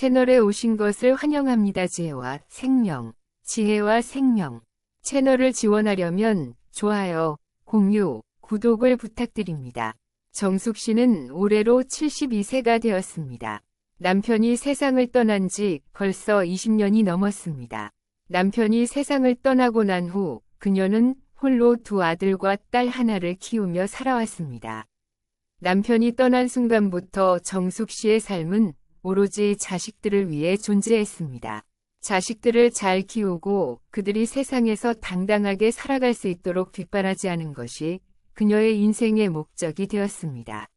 채널에 오신 것을 환영합니다. 지혜와 생명, 지혜와 생명. 채널을 지원하려면 좋아요, 공유, 구독을 부탁드립니다. 정숙 씨는 올해로 72세가 되었습니다. 남편이 세상을 떠난 지 벌써 20년이 넘었습니다. 남편이 세상을 떠나고 난 후 그녀는 홀로 두 아들과 딸 하나를 키우며 살아왔습니다. 남편이 떠난 순간부터 정숙 씨의 삶은 오로지 자식들을 위해 존재했습니다. 자식들을 잘 키우고 그들이 세상에서 당당하게 살아갈 수 있도록 뒷바라지하는 것이 그녀의 인생의 목적이 되었습니다.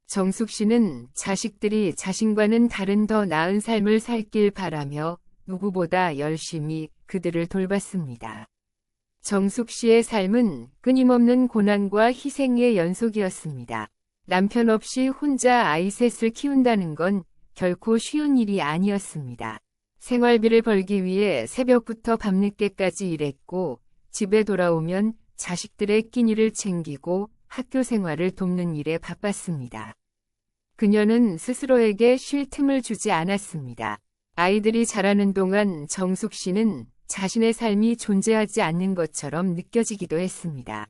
정숙 씨는 자식들이 자신과는 다른 더 나은 삶을 살길 바라며 누구보다 열심히 그들을 돌봤습니다. 정숙 씨의 삶은 끊임없는 고난과 희생의 연속이었습니다. 남편 없이 혼자 아이 셋을 키운다는 건 결코 쉬운 일이 아니었습니다. 생활비를 벌기 위해 새벽부터 밤늦게까지 일했고 집에 돌아오면 자식들의 끼니를 챙기고 학교 생활을 돕는 일에 바빴습니다. 그녀는 스스로에게 쉴 틈을 주지 않았습니다. 아이들이 자라는 동안 정숙 씨는 자신의 삶이 존재하지 않는 것처럼 느껴지기도 했습니다.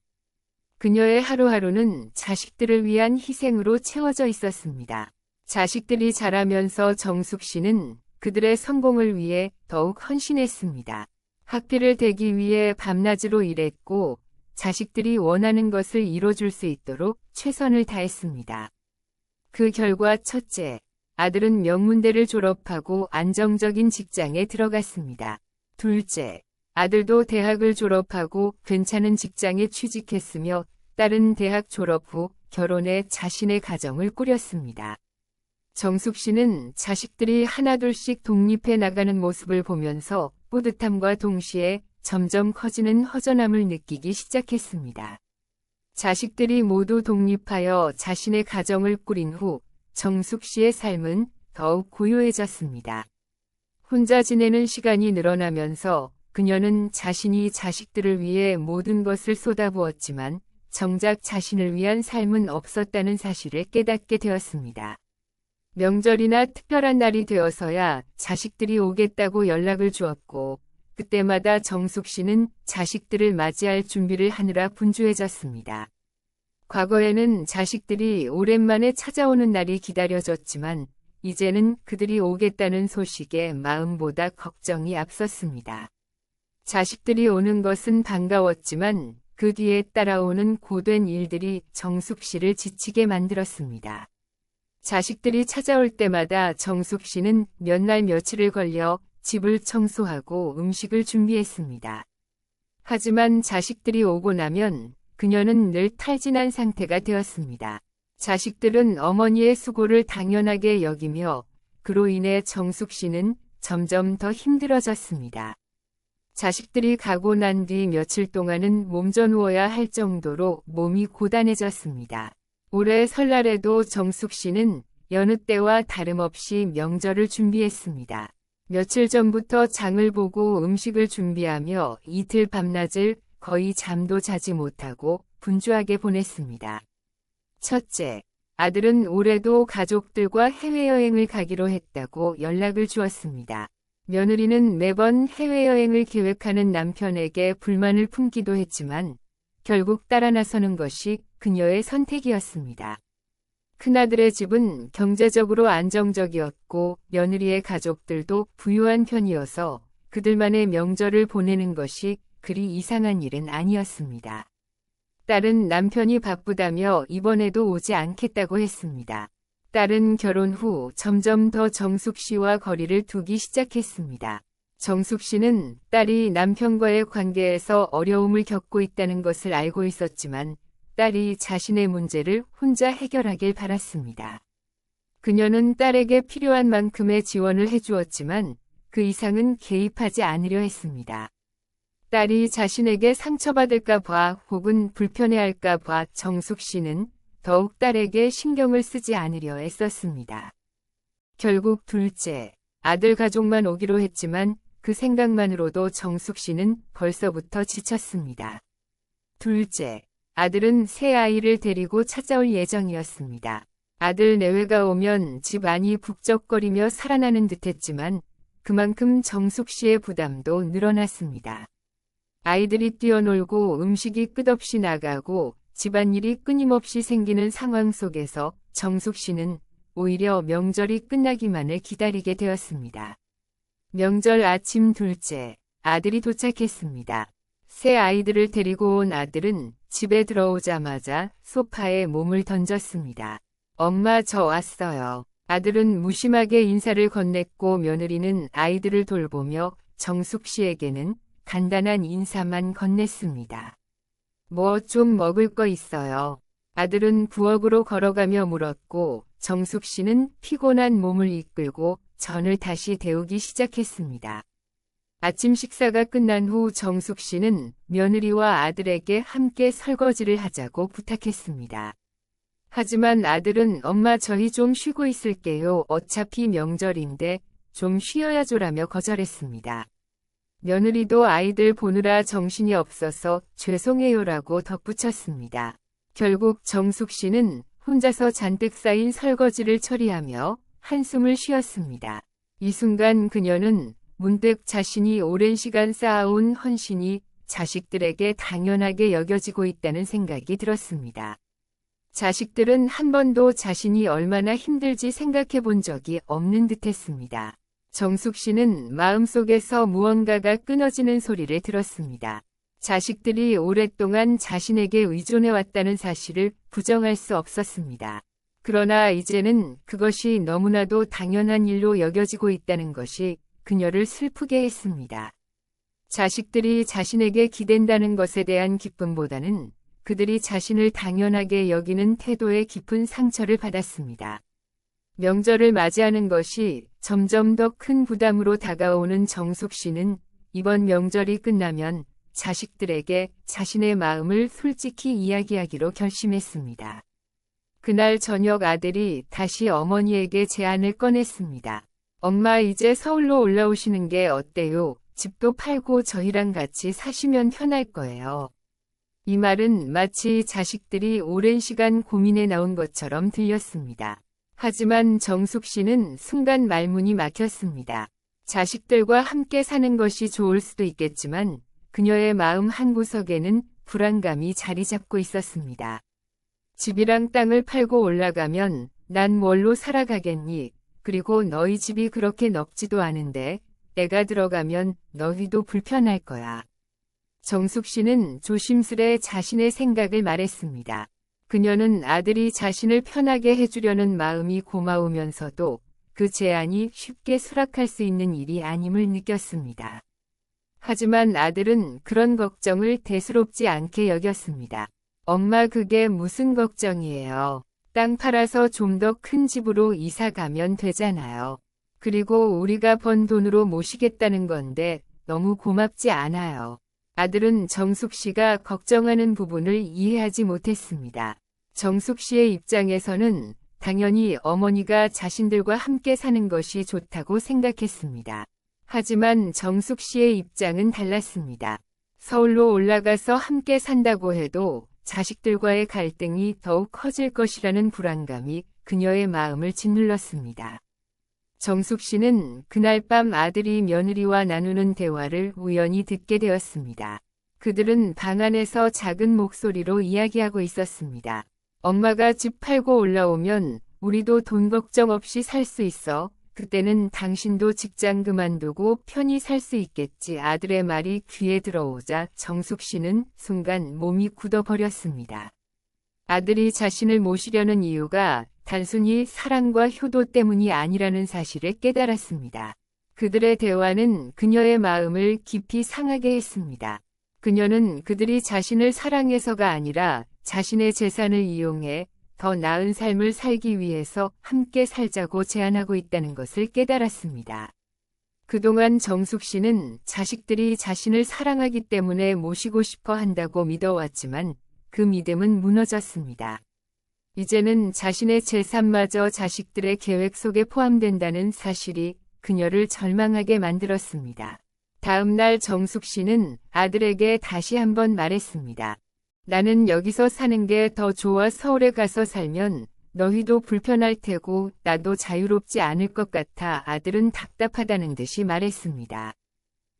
그녀의 하루하루는 자식들을 위한 희생으로 채워져 있었습니다. 자식들이 자라면서 정숙 씨는 그들의 성공을 위해 더욱 헌신했습니다. 학비를 대기 위해 밤낮으로 일했고 자식들이 원하는 것을 이뤄줄 수 있도록 최선을 다했습니다. 그 결과 첫째, 아들은 명문대를 졸업하고 안정적인 직장에 들어갔습니다. 둘째, 아들도 대학을 졸업하고 괜찮은 직장에 취직했으며 딸은 대학 졸업 후 결혼해 자신의 가정을 꾸렸습니다. 정숙 씨는 자식들이 하나둘씩 독립해 나가는 모습을 보면서 뿌듯함과 동시에 점점 커지는 허전함을 느끼기 시작했습니다. 자식들이 모두 독립하여 자신의 가정을 꾸린 후 정숙 씨의 삶은 더욱 고요해졌습니다. 혼자 지내는 시간이 늘어나면서 그녀는 자신이 자식들을 위해 모든 것을 쏟아부었지만 정작 자신을 위한 삶은 없었다는 사실을 깨닫게 되었습니다. 명절이나 특별한 날이 되어서야 자식들이 오겠다고 연락을 주었고 그때마다 정숙 씨는 자식들을 맞이할 준비를 하느라 분주해졌습니다. 과거에는 자식들이 오랜만에 찾아오는 날이 기다려졌지만 이제는 그들이 오겠다는 소식에 마음보다 걱정이 앞섰습니다. 자식들이 오는 것은 반가웠지만 그 뒤에 따라오는 고된 일들이 정숙 씨를 지치게 만들었습니다. 자식들이 찾아올 때마다 정숙 씨는 몇 날 며칠을 걸려 집을 청소하고 음식을 준비했습니다. 하지만 자식들이 오고 나면 그녀는 늘 탈진한 상태가 되었습니다. 자식들은 어머니의 수고를 당연하게 여기며 그로 인해 정숙 씨는 점점 더 힘들어졌습니다. 자식들이 가고 난 뒤 며칠 동안은 몸져누워야 할 정도로 몸이 고단해졌습니다. 올해 설날에도 정숙 씨는 여느 때와 다름없이 명절을 준비했습니다. 며칠 전부터 장을 보고 음식을 준비하며 이틀 밤낮을 거의 잠도 자지 못하고 분주하게 보냈습니다. 첫째, 아들은 올해도 가족들과 해외여행을 가기로 했다고 연락을 주었습니다. 며느리는 매번 해외여행을 계획하는 남편에게 불만을 품기도 했지만 결국 따라 나서는 것이 그녀의 선택이었습니다. 큰아들의 집은 경제적으로 안정적이었고 며느리의 가족들도 부유한 편이어서 그들만의 명절을 보내는 것이 그리 이상한 일은 아니었습니다. 딸은 남편이 바쁘다며 이번에도 오지 않겠다고 했습니다. 딸은 결혼 후 점점 더 정숙 씨와 거리를 두기 시작했습니다. 정숙 씨는 딸이 남편과의 관계에서 어려움을 겪고 있다는 것을 알고 있었지만 딸이 자신의 문제를 혼자 해결하길 바랐습니다. 그녀는 딸에게 필요한 만큼의 지원을 해주었지만 그 이상은 개입하지 않으려 했습니다. 딸이 자신에게 상처받을까 봐 혹은 불편해할까 봐 정숙 씨는 더욱 딸에게 신경을 쓰지 않으려 애썼습니다. 결국 둘째, 아들 가족만 오기로 했지만 그 생각만으로도 정숙 씨는 벌써부터 지쳤습니다. 둘째, 아들은 새 아이를 데리고 찾아올 예정이었습니다. 아들 내외가 오면 집 안이 북적거리며 살아나는 듯했지만 그만큼 정숙 씨의 부담도 늘어났습니다. 아이들이 뛰어놀고 음식이 끝없이 나가고 집안일이 끊임없이 생기는 상황 속에서 정숙 씨는 오히려 명절이 끝나기만을 기다리게 되었습니다. 명절 아침 둘째, 아들이 도착했습니다. 새 아이들을 데리고 온 아들은 집에 들어오자마자 소파에 몸을 던졌습니다. 엄마, 저 왔어요. 아들은 무심하게 인사를 건넸고 며느리는 아이들을 돌보며 정숙 씨에게는 간단한 인사만 건넸습니다. 뭐 좀 먹을 거 있어요. 아들은 부엌으로 걸어가며 물었고 정숙 씨는 피곤한 몸을 이끌고 전을 다시 데우기 시작했습니다. 아침 식사가 끝난 후 정숙 씨는 며느리와 아들에게 함께 설거지를 하자고 부탁했습니다. 하지만 아들은 엄마, 저희 좀 쉬고 있을게요. 어차피 명절인데 좀 쉬어야죠라며 거절했습니다. 며느리도 아이들 보느라 정신이 없어서 죄송해요라고 덧붙였습니다. 결국 정숙 씨는 혼자서 잔뜩 쌓인 설거지를 처리하며 한숨을 쉬었습니다. 이 순간 그녀는 문득 자신이 오랜 시간 쌓아온 헌신이 자식들에게 당연하게 여겨지고 있다는 생각이 들었습니다. 자식들은 한 번도 자신이 얼마나 힘들지 생각해 본 적이 없는 듯했습니다. 정숙 씨는 마음속에서 무언가가 끊어지는 소리를 들었습니다. 자식들이 오랫동안 자신에게 의존해왔다는 사실을 부정할 수 없었습니다. 그러나 이제는 그것이 너무나도 당연한 일로 여겨지고 있다는 것이 그녀를 슬프게 했습니다. 자식들이 자신에게 기댄다는 것에 대한 기쁨보다는 그들이 자신을 당연하게 여기는 태도에 깊은 상처를 받았습니다. 명절을 맞이하는 것이 점점 더 큰 부담으로 다가오는 정숙 씨는 이번 명절이 끝나면 자식들에게 자신의 마음을 솔직히 이야기하기로 결심했습니다. 그날 저녁 아들이 다시 어머니에게 제안을 꺼냈습니다. 엄마, 이제 서울로 올라오시는 게 어때요? 집도 팔고 저희랑 같이 사시면 편할 거예요. 이 말은 마치 자식들이 오랜 시간 고민해 나온 것처럼 들렸습니다. 하지만 정숙 씨는 순간 말문이 막혔습니다. 자식들과 함께 사는 것이 좋을 수도 있겠지만 그녀의 마음 한구석에는 불안감이 자리 잡고 있었습니다. 집이랑 땅을 팔고 올라가면 난 뭘로 살아가겠니? 그리고 너희 집이 그렇게 넓지도 않은데 애가 들어가면 너희도 불편할 거야. 정숙 씨는 조심스레 자신의 생각을 말했습니다. 그녀는 아들이 자신을 편하게 해주려는 마음이 고마우면서도 그 제안이 쉽게 수락할 수 있는 일이 아님을 느꼈습니다. 하지만 아들은 그런 걱정을 대수롭지 않게 여겼습니다. 엄마, 그게 무슨 걱정이에요. 땅 팔아서 좀 더 큰 집으로 이사 가면 되잖아요. 그리고 우리가 번 돈으로 모시겠다는 건데 너무 고맙지 않아요. 아들은 정숙 씨가 걱정하는 부분을 이해하지 못했습니다. 정숙 씨의 입장에서는 당연히 어머니가 자신들과 함께 사는 것이 좋다고 생각했습니다. 하지만 정숙 씨의 입장은 달랐습니다. 서울로 올라가서 함께 산다고 해도 자식들과의 갈등이 더욱 커질 것이라는 불안감이 그녀의 마음을 짓눌렀습니다. 정숙 씨는 그날 밤 아들이 며느리와 나누는 대화를 우연히 듣게 되었습니다. 그들은 방 안에서 작은 목소리로 이야기하고 있었습니다. 엄마가 집 팔고 올라오면 우리도 돈 걱정 없이 살 수 있어. 그때는 당신도 직장 그만두고 편히 살 수 있겠지. 아들의 말이 귀에 들어오자 정숙 씨는 순간 몸이 굳어버렸습니다. 아들이 자신을 모시려는 이유가 단순히 사랑과 효도 때문이 아니라는 사실을 깨달았습니다. 그들의 대화는 그녀의 마음을 깊이 상하게 했습니다. 그녀는 그들이 자신을 사랑해서가 아니라 자신의 재산을 이용해 더 나은 삶을 살기 위해서 함께 살자고 제안하고 있다는 것을 깨달았습니다. 그동안 정숙 씨는 자식들이 자신을 사랑하기 때문에 모시고 싶어 한다고 믿어왔지만 그 믿음은 무너졌습니다. 이제는 자신의 재산마저 자식들의 계획 속에 포함된다는 사실이 그녀를 절망하게 만들었습니다. 다음 날 정숙 씨는 아들에게 다시 한번 말했습니다. 나는 여기서 사는 게 더 좋아. 서울에 가서 살면 너희도 불편할 테고 나도 자유롭지 않을 것 같아 아들은 답답하다는 듯이 말했습니다.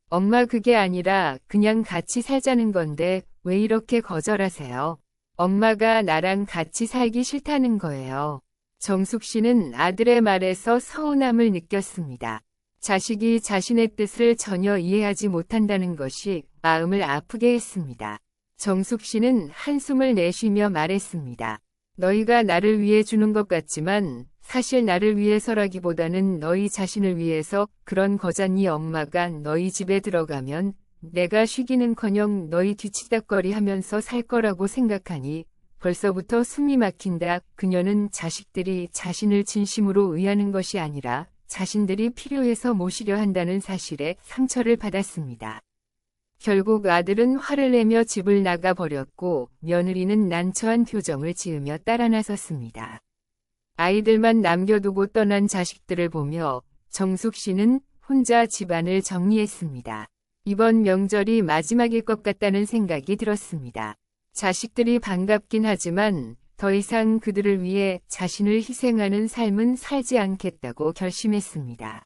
엄마 그게 아니라 그냥 같이 살자는 건데 왜 이렇게 거절하세요? 엄마가 나랑 같이 살기 싫다는 거예요. 정숙 씨는 아들의 말에서 서운함을 느꼈습니다. 자식이 자신의 뜻을 전혀 이해하지 못한다는 것이 마음을 아프게 했습니다. 정숙 씨는 한숨을 내쉬며 말했습니다. 너희가 나를 위해 주는 것 같지만 사실 나를 위해서라기보다는 너희 자신을 위해서 그런 거잖니. 엄마가 너희 집에 들어가면 내가 쉬기는커녕 너희 뒤치다꺼리 하면서 살 거라고 생각하니 벌써부터 숨이 막힌다. 그녀는 자식들이 자신을 진심으로 의하는 것이 아니라 자신들이 필요해서 모시려 한다는 사실에 상처를 받았습니다. 결국 아들은 화를 내며 집을 나가버렸고 며느리는 난처한 표정을 지으며 따라 나섰습니다. 아이들만 남겨두고 떠난 자식들을 보며 정숙 씨는 혼자 집안을 정리했습니다. 이번 명절이 마지막일 것 같다는 생각이 들었습니다. 자식들이 반갑긴 하지만 더 이상 그들을 위해 자신을 희생하는 삶은 살지 않겠다고 결심했습니다.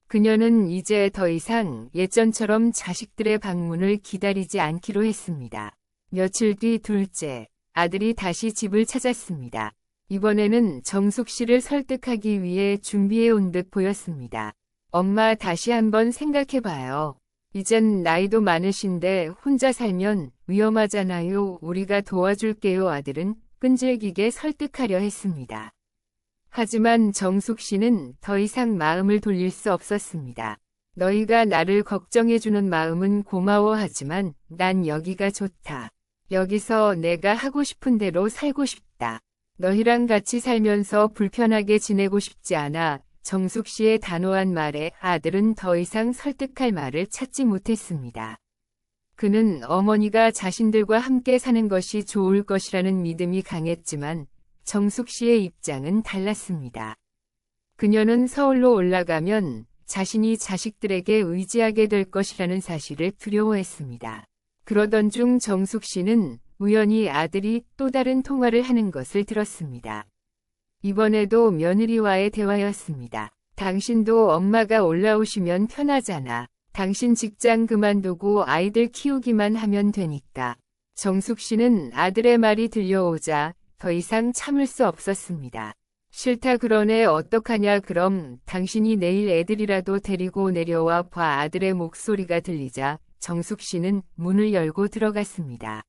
그녀는 이제 더 이상 예전처럼 자식들의 방문을 기다리지 않기로 했습니다. 며칠 뒤 둘째, 아들이 다시 집을 찾았습니다. 이번에는 정숙 씨를 설득하기 위해 준비해 온 듯 보였습니다. 엄마 다시 한번 생각해봐요. 이젠 나이도 많으신데 혼자 살면 위험하잖아요. 우리가 도와줄게요. 아들은 끈질기게 설득하려 했습니다. 하지만 정숙 씨는 더 이상 마음을 돌릴 수 없었습니다. 너희가 나를 걱정해주는 마음은 고마워하지만 난 여기가 좋다. 여기서 내가 하고 싶은 대로 살고 싶다. 너희랑 같이 살면서 불편하게 지내고 싶지 않아. 정숙 씨의 단호한 말에 아들은 더 이상 설득할 말을 찾지 못했습니다. 그는 어머니가 자신들과 함께 사는 것이 좋을 것이라는 믿음이 강했지만 정숙 씨의 입장은 달랐습니다. 그녀는 서울로 올라가면 자신이 자식들에게 의지하게 될 것이라는 사실을 두려워했습니다. 그러던 중 정숙 씨는 우연히 아들이 또 다른 통화를 하는 것을 들었습니다. 이번에도 며느리와의 대화였습니다. 당신도 엄마가 올라오시면 편하잖아. 당신 직장 그만두고 아이들 키우기만 하면 되니까. 정숙 씨는 아들의 말이 들려오자 더 이상 참을 수 없었습니다. 싫다 그러네. 어떡하냐. 그럼 당신이 내일 애들이라도 데리고 내려와 봐. 아들의 목소리가 들리자 정숙 씨는 문을 열고 들어갔습니다.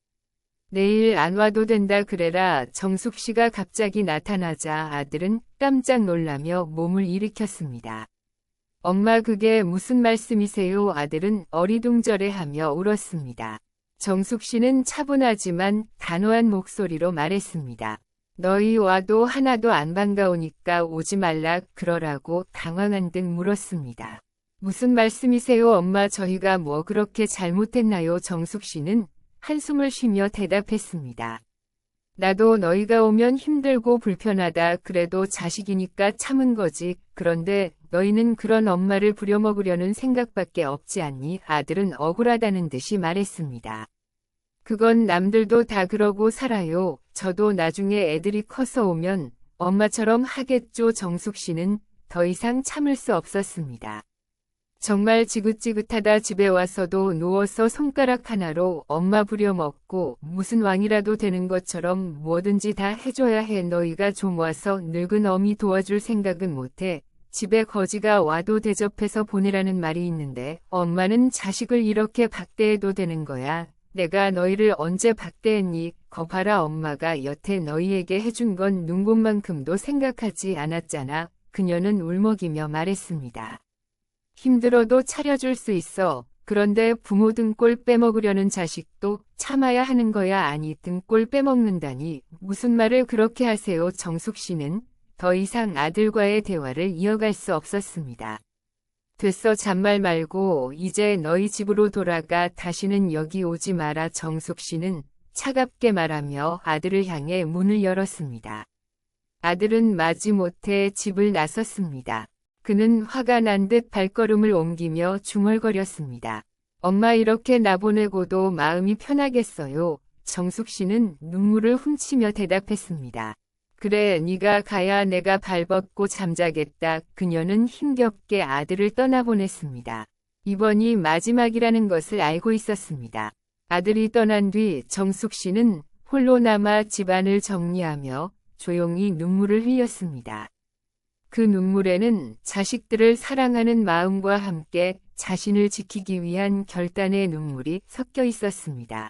내일 안 와도 된다 그래라. 정숙 씨가 갑자기 나타나자 아들은 깜짝 놀라며 몸을 일으켰습니다. 엄마 그게 무슨 말씀이세요? 아들은 어리둥절해하며 울었습니다. 정숙 씨는 차분하지만 단호한 목소리로 말했습니다. 너희 와도 하나도 안 반가우니까 오지 말라 그러라고 당황한 듯 물었습니다. 무슨 말씀이세요? 엄마 저희가 뭐 그렇게 잘못했나요? 정숙 씨는 한숨을 쉬며 대답했습니다. 나도 너희가 오면 힘들고 불편하다. 그래도 자식이니까 참은 거지. 그런데 너희는 그런 엄마를 부려먹으려는 생각밖에 없지 않니? 아들은 억울하다는 듯이 말했습니다. 그건 남들도 다 그러고 살아요. 저도 나중에 애들이 커서 오면 엄마처럼 하겠죠. 정숙 씨는 더 이상 참을 수 없었습니다. 정말 지긋지긋하다. 집에 와서도 누워서 손가락 하나로 엄마 부려먹고 무슨 왕이라도 되는 것처럼 뭐든지 다 해줘야 해. 너희가 좀 와서 늙은 어미 도와줄 생각은 못해. 집에 거지가 와도 대접해서 보내라는 말이 있는데 엄마는 자식을 이렇게 박대해도 되는 거야. 내가 너희를 언제 박대했니? 거봐라 엄마가 여태 너희에게 해준 건 눈곱만큼도 생각하지 않았잖아. 그녀는 울먹이며 말했습니다. 힘들어도 차려줄 수 있어. 그런데 부모 등골 빼먹으려는 자식도 참아야 하는 거야. 아니 등골 빼먹는다니 무슨 말을 그렇게 하세요. 정숙 씨는 더 이상 아들과의 대화를 이어갈 수 없었습니다. 됐어 잔말 말고 이제 너희 집으로 돌아가. 다시는 여기 오지 마라. 정숙 씨는 차갑게 말하며 아들을 향해 문을 열었습니다. 아들은 마지못해 집을 나섰습니다. 그는 화가 난 듯 발걸음을 옮기며 중얼거렸습니다. 엄마 이렇게 나보내고도 마음이 편하겠어요. 정숙 씨는 눈물을 훔치며 대답했습니다. 그래, 네가 가야 내가 발벗고 잠자겠다. 그녀는 힘겹게 아들을 떠나보냈습니다. 이번이 마지막이라는 것을 알고 있었습니다. 아들이 떠난 뒤 정숙 씨는 홀로 남아 집안을 정리하며 조용히 눈물을 흘렸습니다. 그 눈물에는 자식들을 사랑하는 마음과 함께 자신을 지키기 위한 결단의 눈물이 섞여 있었습니다.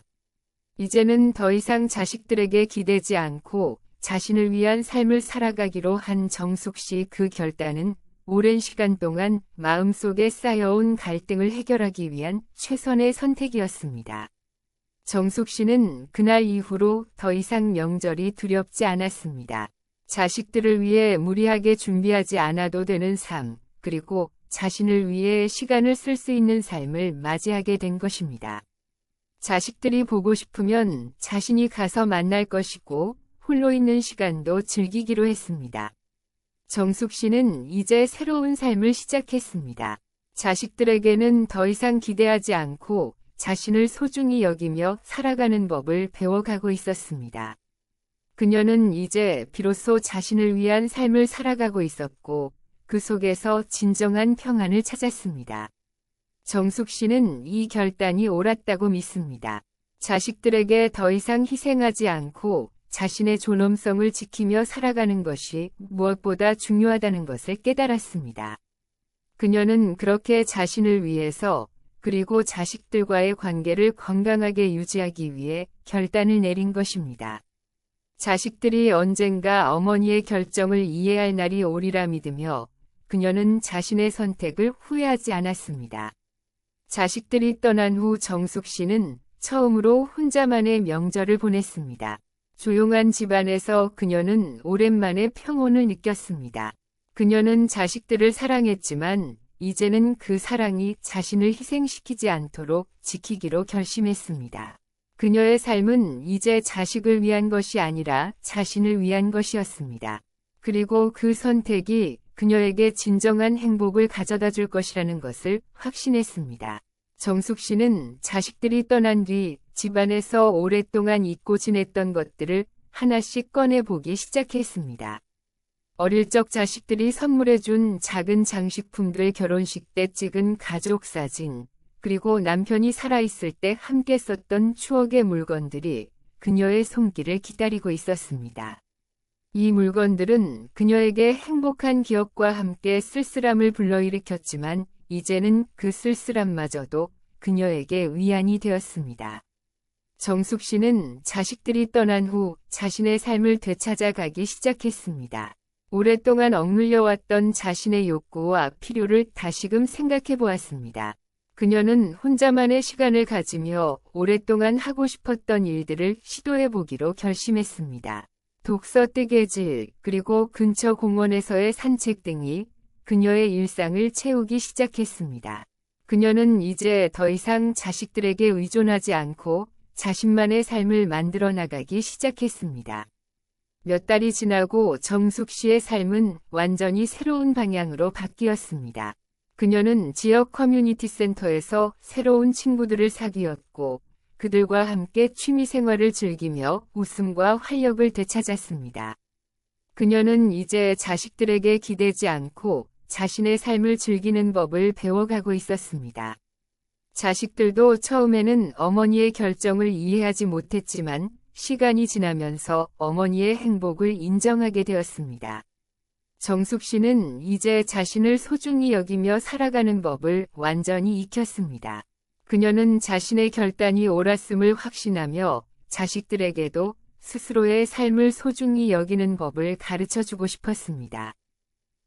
이제는 더 이상 자식들에게 기대지 않고 자신을 위한 삶을 살아가기로 한 정숙 씨, 그 결단은 오랜 시간 동안 마음속에 쌓여온 갈등을 해결하기 위한 최선의 선택이었습니다. 정숙 씨는 그날 이후로 더 이상 명절이 두렵지 않았습니다. 자식들을 위해 무리하게 준비하지 않아도 되는 삶, 그리고 자신을 위해 시간을 쓸 수 있는 삶을 맞이하게 된 것입니다. 자식들이 보고 싶으면 자신이 가서 만날 것이고 홀로 있는 시간도 즐기기로 했습니다. 정숙 씨는 이제 새로운 삶을 시작했습니다. 자식들에게는 더 이상 기대하지 않고 자신을 소중히 여기며 살아가는 법을 배워가고 있었습니다. 그녀는 이제 비로소 자신을 위한 삶을 살아가고 있었고 그 속에서 진정한 평안을 찾았습니다. 정숙 씨는 이 결단이 옳았다고 믿습니다. 자식들에게 더 이상 희생하지 않고 자신의 존엄성을 지키며 살아가는 것이 무엇보다 중요하다는 것을 깨달았습니다. 그녀는 그렇게 자신을 위해서 그리고 자식들과의 관계를 건강하게 유지하기 위해 결단을 내린 것입니다. 자식들이 언젠가 어머니의 결정을 이해할 날이 오리라 믿으며 그녀는 자신의 선택을 후회하지 않았습니다. 자식들이 떠난 후 정숙 씨는 처음으로 혼자만의 명절을 보냈습니다. 조용한 집안에서 그녀는 오랜만에 평온을 느꼈습니다. 그녀는 자식들을 사랑했지만 이제는 그 사랑이 자신을 희생시키지 않도록 지키기로 결심했습니다. 그녀의 삶은 이제 자식을 위한 것이 아니라 자신을 위한 것이었습니다. 그리고 그 선택이 그녀에게 진정한 행복을 가져다 줄 것이라는 것을 확신했습니다. 정숙 씨는 자식들이 떠난 뒤 집안에서 오랫동안 잊고 지냈던 것들을 하나씩 꺼내보기 시작했습니다. 어릴 적 자식들이 선물해준 작은 장식품들, 결혼식 때 찍은 가족 사진, 그리고 남편이 살아있을 때 함께 썼던 추억의 물건들이 그녀의 손길을 기다리고 있었습니다. 이 물건들은 그녀에게 행복한 기억과 함께 쓸쓸함을 불러일으켰지만 이제는 그 쓸쓸함마저도 그녀에게 위안이 되었습니다. 정숙 씨는 자식들이 떠난 후 자신의 삶을 되찾아가기 시작했습니다. 오랫동안 억눌려왔던 자신의 욕구와 필요를 다시금 생각해 보았습니다. 그녀는 혼자만의 시간을 가지며 오랫동안 하고 싶었던 일들을 시도해 보기로 결심했습니다. 독서, 뜨개질, 그리고 근처 공원에서의 산책 등이 그녀의 일상을 채우기 시작했습니다. 그녀는 이제 더 이상 자식들에게 의존하지 않고 자신만의 삶을 만들어 나가기 시작했습니다. 몇 달이 지나고 정숙 씨의 삶은 완전히 새로운 방향으로 바뀌었습니다. 그녀는 지역 커뮤니티 센터에서 새로운 친구들을 사귀었고 그들과 함께 취미 생활을 즐기며 웃음과 활력을 되찾았습니다. 그녀는 이제 자식들에게 기대지 않고 자신의 삶을 즐기는 법을 배워가고 있었습니다. 자식들도 처음에는 어머니의 결정을 이해하지 못했지만 시간이 지나면서 어머니의 행복을 인정하게 되었습니다. 정숙 씨는 이제 자신을 소중히 여기며 살아가는 법을 완전히 익혔습니다. 그녀는 자신의 결단이 옳았음을 확신하며 자식들에게도 스스로의 삶을 소중히 여기는 법을 가르쳐주고 싶었습니다.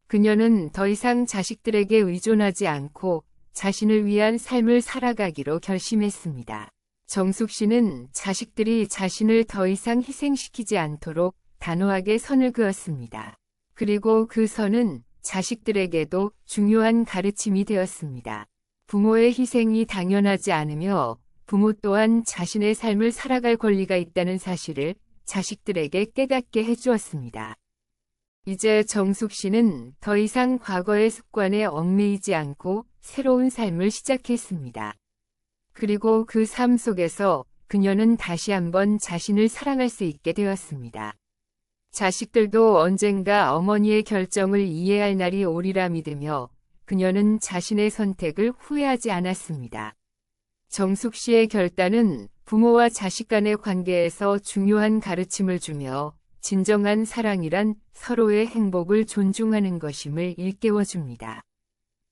그녀는 더 이상 자식들에게 의존하지 않고 자신을 위한 삶을 살아가기로 결심했습니다. 정숙 씨는 자식들이 자신을 더 이상 희생시키지 않도록 단호하게 선을 그었습니다. 그리고 그 선은 자식들에게도 중요한 가르침이 되었습니다. 부모의 희생이 당연하지 않으며 부모 또한 자신의 삶을 살아갈 권리가 있다는 사실을 자식들에게 깨닫게 해주었습니다. 이제 정숙 씨는 더 이상 과거의 습관에 얽매이지 않고 새로운 삶을 시작했습니다. 그리고 그 삶 속에서 그녀는 다시 한번 자신을 사랑할 수 있게 되었습니다. 자식들도 언젠가 어머니의 결정을 이해할 날이 오리라 믿으며 그녀는 자신의 선택을 후회하지 않았습니다. 정숙 씨의 결단은 부모와 자식 간의 관계에서 중요한 가르침을 주며 진정한 사랑이란 서로의 행복을 존중하는 것임을 일깨워줍니다.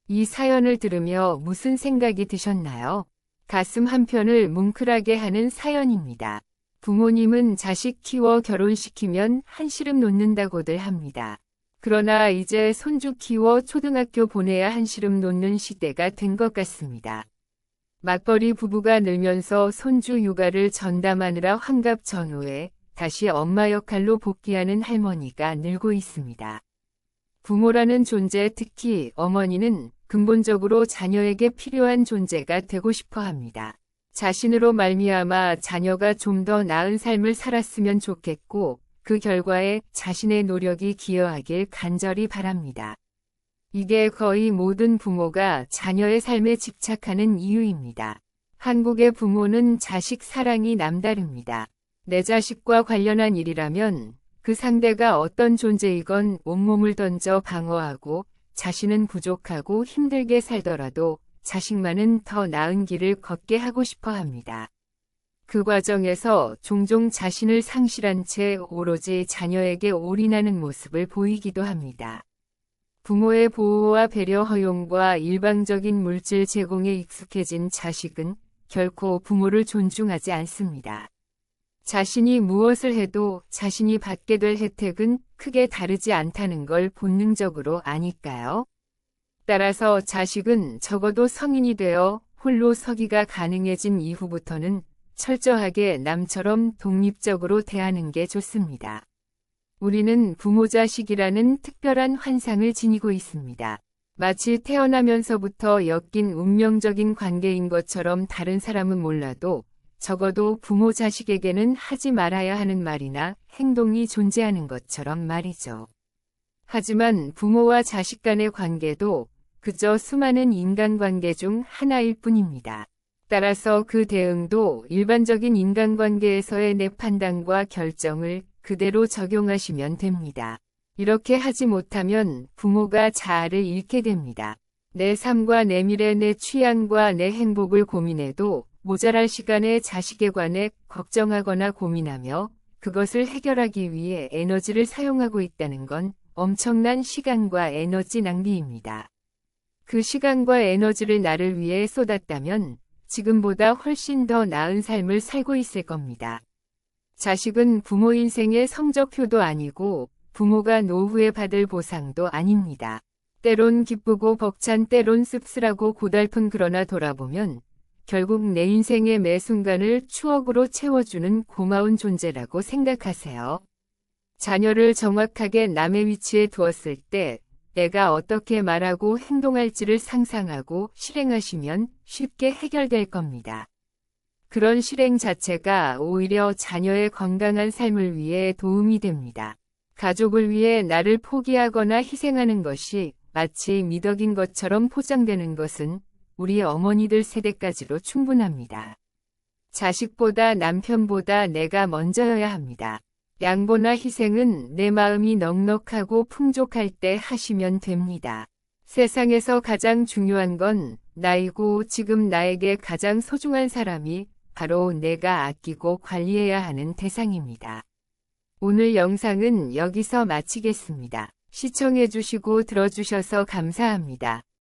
이 사연을 들으며 무슨 생각이 드셨나요? 가슴 한편을 뭉클하게 하는 사연입니다. 부모님은 자식 키워 결혼시키면 한시름 놓는다고들 합니다. 그러나 이제 손주 키워 초등학교 보내야 한시름 놓는 시대가 된 것 같습니다. 맞벌이 부부가 늘면서 손주 육아를 전담하느라 환갑 전후에 다시 엄마 역할로 복귀하는 할머니가 늘고 있습니다. 부모라는 존재, 특히 어머니는 근본적으로 자녀에게 필요한 존재가 되고 싶어 합니다. 자신으로 말미암아 자녀가 좀 더 나은 삶을 살았으면 좋겠고 그 결과에 자신의 노력이 기여하길 간절히 바랍니다. 이게 거의 모든 부모가 자녀의 삶에 집착하는 이유입니다. 한국의 부모는 자식 사랑이 남다릅니다. 내 자식과 관련한 일이라면 그 상대가 어떤 존재이건 온몸을 던져 방어하고 자신은 부족하고 힘들게 살더라도 자식만은 더 나은 길을 걷게 하고 싶어 합니다. 그 과정에서 종종 자신을 상실한 채 오로지 자녀에게 올인하는 모습을 보이기도 합니다. 부모의 보호와 배려 허용과 일방적인 물질 제공에 익숙해진 자식은 결코 부모를 존중하지 않습니다. 자신이 무엇을 해도 자신이 받게 될 혜택은 크게 다르지 않다는 걸 본능적으로 아니까요. 따라서 자식은 적어도 성인이 되어 홀로 서기가 가능해진 이후부터는 철저하게 남처럼 독립적으로 대하는 게 좋습니다. 우리는 부모 자식이라는 특별한 환상을 지니고 있습니다. 마치 태어나면서부터 엮인 운명적인 관계인 것처럼 다른 사람은 몰라도 적어도 부모 자식에게는 하지 말아야 하는 말이나 행동이 존재하는 것처럼 말이죠. 하지만 부모와 자식 간의 관계도 그저 수많은 인간관계 중 하나일 뿐입니다. 따라서 그 대응도 일반적인 인간관계에서의 내 판단과 결정을 그대로 적용하시면 됩니다. 이렇게 하지 못하면 부모가 자아를 잃게 됩니다. 내 삶과 내 미래, 내 취향과 내 행복을 고민해도 모자랄 시간에 자식에 관해 걱정하거나 고민하며 그것을 해결하기 위해 에너지를 사용하고 있다는 건 엄청난 시간과 에너지 낭비입니다. 그 시간과 에너지를 나를 위해 쏟았다면 지금보다 훨씬 더 나은 삶을 살고 있을 겁니다. 자식은 부모 인생의 성적표도 아니고 부모가 노후에 받을 보상도 아닙니다. 때론 기쁘고 벅찬, 때론 씁쓸하고 고달픈, 그러나 돌아보면 결국 내 인생의 매 순간을 추억으로 채워주는 고마운 존재라고 생각하세요. 자녀를 정확하게 남의 위치에 두었을 때 내가 어떻게 말하고 행동할지를 상상하고 실행하시면 쉽게 해결될 겁니다. 그런 실행 자체가 오히려 자녀의 건강한 삶을 위해 도움이 됩니다. 가족을 위해 나를 포기하거나 희생하는 것이 마치 미덕인 것처럼 포장되는 것은 우리 어머니들 세대까지로 충분합니다. 자식보다 남편보다 내가 먼저여야 합니다. 양보나 희생은 내 마음이 넉넉하고 풍족할 때 하시면 됩니다. 세상에서 가장 중요한 건 나이고 지금 나에게 가장 소중한 사람이 바로 내가 아끼고 관리해야 하는 대상입니다. 오늘 영상은 여기서 마치겠습니다. 시청해주시고 들어주셔서 감사합니다.